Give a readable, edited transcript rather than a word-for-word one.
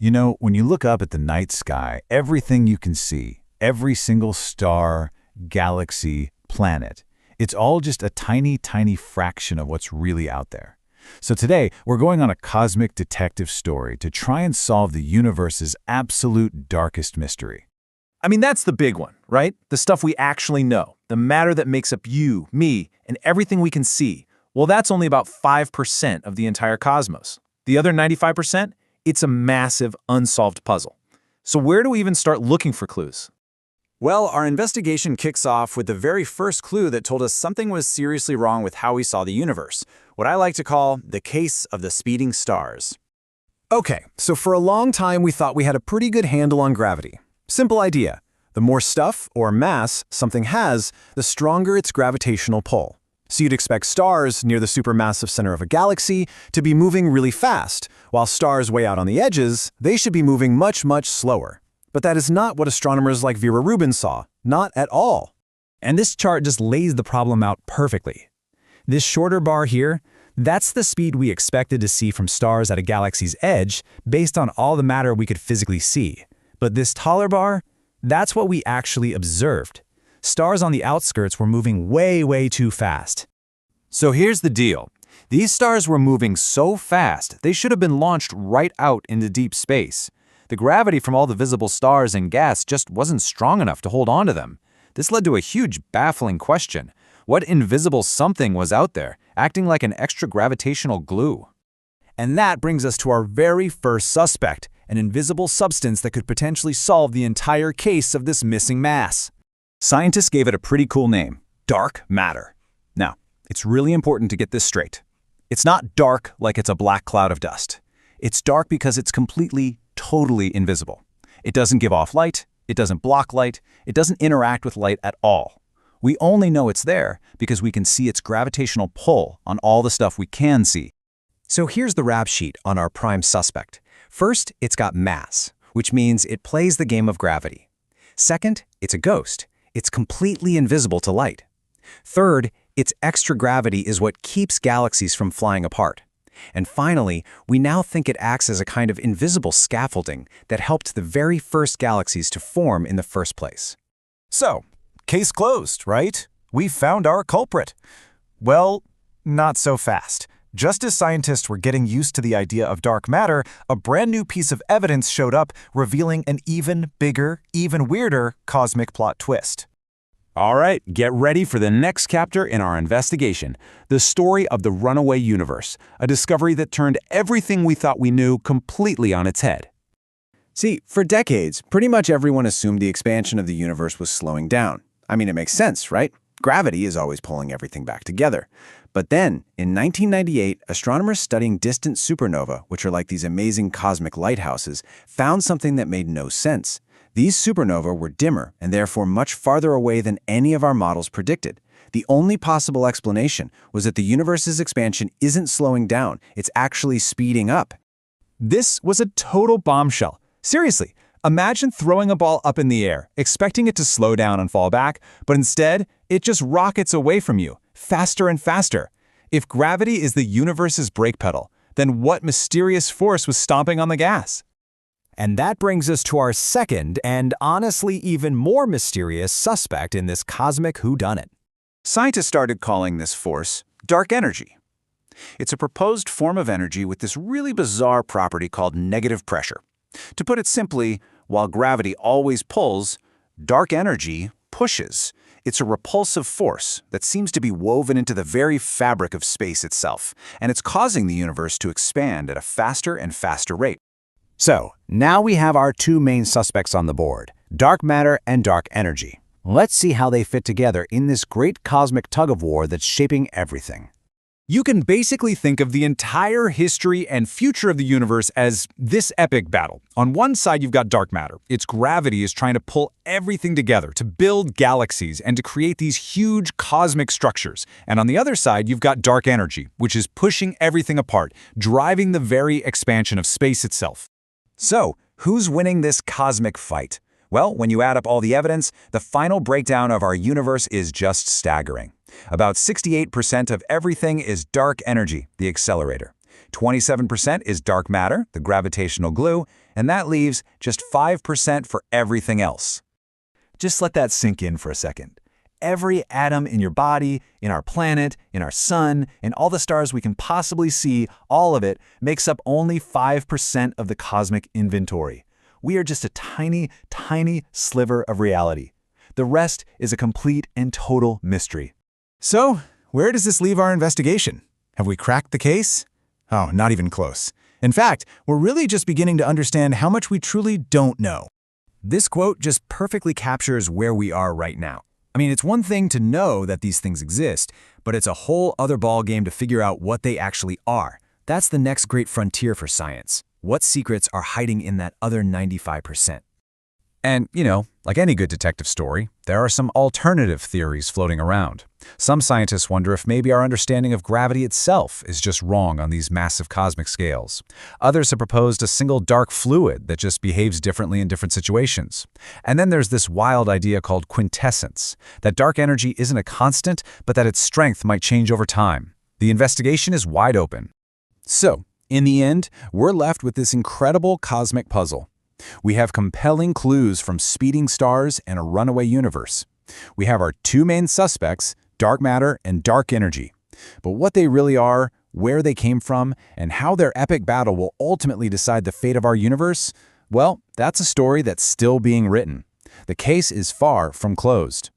You know, when you look up at the night sky, everything you can see, every single star, galaxy, planet, it's all just a tiny, tiny fraction of what's really out there. So today, we're going on a cosmic detective story to try and solve the universe's absolute darkest mystery. I mean, that's the big one, right? The stuff we actually know, the matter that makes up you, me, and everything we can see. Well, that's only about 5% of the entire cosmos. The other 95%? It's a massive, unsolved puzzle. So where do we even start looking for clues? Well, our investigation kicks off with the very first clue that told us something was seriously wrong with how we saw the universe, what I like to call the case of the speeding stars. Okay, so for a long time we thought we had a pretty good handle on gravity. Simple idea. The more stuff, or mass, something has, the stronger its gravitational pull. So you'd expect stars near the supermassive center of a galaxy to be moving really fast, while stars way out on the edges, they should be moving much, much slower. But that is not what astronomers like Vera Rubin saw. Not at all. And this chart just lays the problem out perfectly. This shorter bar here, that's the speed we expected to see from stars at a galaxy's edge based on all the matter we could physically see. But this taller bar, that's what we actually observed. Stars on the outskirts were moving way, way too fast. So here's the deal. These stars were moving so fast, they should have been launched right out into deep space. The gravity from all the visible stars and gas just wasn't strong enough to hold on to them. This led to a huge, baffling question. What invisible something was out there, acting like an extra gravitational glue? And that brings us to our very first suspect, an invisible substance that could potentially solve the entire case of this missing mass. Scientists gave it a pretty cool name, dark matter. Now, it's really important to get this straight. It's not dark like it's a black cloud of dust. It's dark because it's completely, totally invisible. It doesn't give off light, it doesn't block light, it doesn't interact with light at all. We only know it's there because we can see its gravitational pull on all the stuff we can see. So here's the rap sheet on our prime suspect. First, it's got mass, which means it plays the game of gravity. Second, it's a ghost. It's completely invisible to light. Third, its extra gravity is what keeps galaxies from flying apart. And finally, we now think it acts as a kind of invisible scaffolding that helped the very first galaxies to form in the first place. So, case closed, right? We found our culprit. Well, not so fast. Just as scientists were getting used to the idea of dark matter, a brand new piece of evidence showed up, revealing an even bigger, even weirder cosmic plot twist. All right, get ready for the next chapter in our investigation, the story of the runaway universe, a discovery that turned everything we thought we knew completely on its head. See, for decades, pretty much everyone assumed the expansion of the universe was slowing down. I mean, it makes sense, right? Gravity is always pulling everything back together. But then, in 1998, astronomers studying distant supernovae, which are like these amazing cosmic lighthouses, found something that made no sense. These supernovae were dimmer and therefore much farther away than any of our models predicted. The only possible explanation was that the universe's expansion isn't slowing down, it's actually speeding up. This was a total bombshell. Seriously, imagine throwing a ball up in the air, expecting it to slow down and fall back, but instead, it just rockets away from you, faster and faster. If gravity is the universe's brake pedal, then what mysterious force was stomping on the gas? And that brings us to our second, and honestly even more mysterious suspect in this cosmic whodunit. Scientists started calling this force dark energy. It's a proposed form of energy with this really bizarre property called negative pressure. To put it simply, while gravity always pulls, dark energy pushes. It's a repulsive force that seems to be woven into the very fabric of space itself, and it's causing the universe to expand at a faster and faster rate. So, now we have our two main suspects on the board, dark matter and dark energy. Let's see how they fit together in this great cosmic tug-of-war that's shaping everything. You can basically think of the entire history and future of the universe as this epic battle. On one side, you've got dark matter. Its gravity is trying to pull everything together to build galaxies and to create these huge cosmic structures. And on the other side, you've got dark energy, which is pushing everything apart, driving the very expansion of space itself. So, who's winning this cosmic fight? Well, when you add up all the evidence, the final breakdown of our universe is just staggering. About 68% of everything is dark energy, the accelerator. 27% is dark matter, the gravitational glue, and that leaves just 5% for everything else. Just let that sink in for a second. Every atom in your body, in our planet, in our sun, in all the stars we can possibly see, all of it makes up only 5% of the cosmic inventory. We are just a tiny, tiny sliver of reality. The rest is a complete and total mystery. So, where does this leave our investigation? Have we cracked the case? Oh, not even close. In fact, we're really just beginning to understand how much we truly don't know. This quote just perfectly captures where we are right now. I mean, it's one thing to know that these things exist, but it's a whole other ballgame to figure out what they actually are. That's the next great frontier for science. What secrets are hiding in that other 95%? And, like any good detective story, there are some alternative theories floating around. Some scientists wonder if maybe our understanding of gravity itself is just wrong on these massive cosmic scales. Others have proposed a single dark fluid that just behaves differently in different situations. And then there's this wild idea called quintessence, that dark energy isn't a constant, but that its strength might change over time. The investigation is wide open. So, in the end, we're left with this incredible cosmic puzzle. We have compelling clues from speeding stars and a runaway universe. We have our two main suspects, dark matter and dark energy. But what they really are, where they came from, and how their epic battle will ultimately decide the fate of our universe, well, that's a story that's still being written. The case is far from closed.